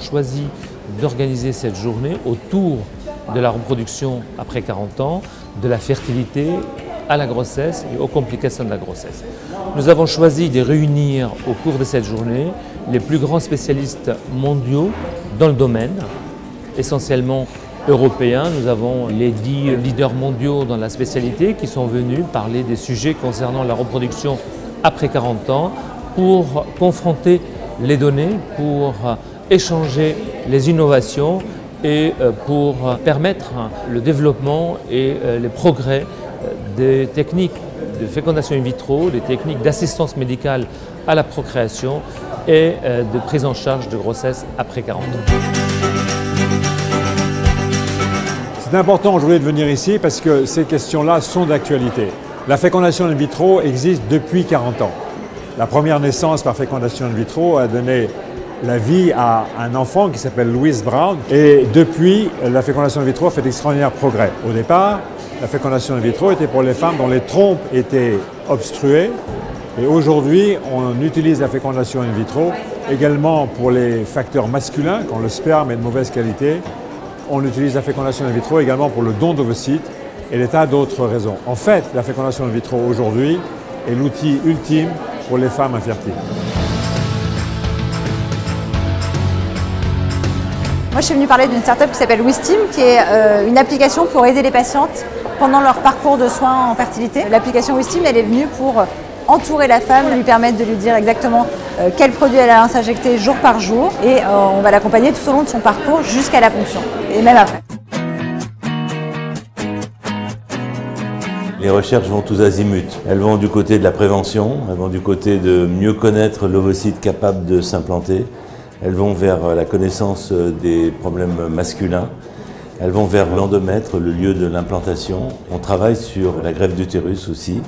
choisi d'organiser cette journée autour de la reproduction après 40 ans, de la fertilité à la grossesse et aux complications de la grossesse. Nous avons choisi de réunir au cours de cette journée les plus grands spécialistes mondiaux dans le domaine, essentiellement européens. Nous avons les 10 leaders mondiaux dans la spécialité qui sont venus parler des sujets concernant la reproduction après 40 ans pour confronter les données, pour échanger les innovations et pour permettre le développement et les progrès des techniques de fécondation in vitro, des techniques d'assistance médicale à la procréation et de prise en charge de grossesse après 40 ans. C'est important aujourd'hui de venir ici parce que ces questions-là sont d'actualité. La fécondation in vitro existe depuis 40 ans. La première naissance par fécondation in vitro a donné la vie à un enfant qui s'appelle Louis Brown. Et depuis, la fécondation in vitro a fait d'extraordinaires progrès. Au départ, la fécondation in vitro était pour les femmes dont les trompes étaient obstruées. Et aujourd'hui, on utilise la fécondation in vitro également pour les facteurs masculins, quand le sperme est de mauvaise qualité. On utilise la fécondation in vitro également pour le don d'ovocytes et des tas d'autres raisons. En fait, la fécondation in vitro aujourd'hui est l'outil ultime pour les femmes infertiles. Moi, je suis venue parler d'une start-up qui s'appelle Wistim, qui est une application pour aider les patientes pendant leur parcours de soins en fertilité. L'application Wistim, elle est venue pour entourer la femme, lui permettre de lui dire exactement quel produit elle a à s'injecter jour par jour et on va l'accompagner tout au long de son parcours jusqu'à la ponction et même après. Les recherches vont tous azimuts. Elles vont du côté de la prévention, elles vont du côté de mieux connaître l'ovocyte capable de s'implanter, elles vont vers la connaissance des problèmes masculins, elles vont vers l'endomètre, le lieu de l'implantation. On travaille sur la greffe d'utérus aussi,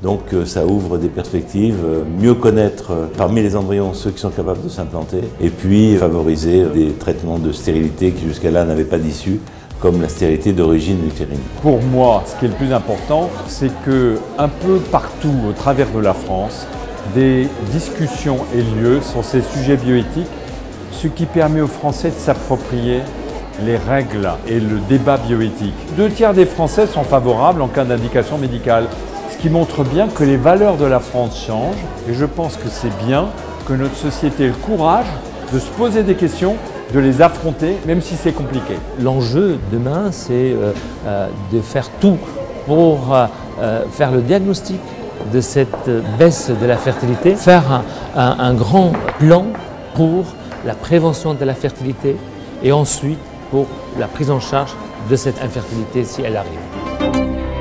donc ça ouvre des perspectives, mieux connaître parmi les embryons ceux qui sont capables de s'implanter et puis favoriser des traitements de stérilité qui jusqu'à là n'avaient pas d'issue, comme la stérilité d'origine utérine. Pour moi, ce qui est le plus important, c'est que un peu partout au travers de la France, des discussions aient lieu sur ces sujets bioéthiques, ce qui permet aux Français de s'approprier les règles et le débat bioéthique. 2/3 des Français sont favorables en cas d'indication médicale, ce qui montre bien que les valeurs de la France changent et je pense que c'est bien que notre société ait le courage de se poser des questions, de les affronter, même si c'est compliqué. L'enjeu demain, c'est de faire tout pour faire le diagnostic de cette baisse de la fertilité, faire un grand plan pour la prévention de la fertilité et ensuite pour la prise en charge de cette infertilité si elle arrive.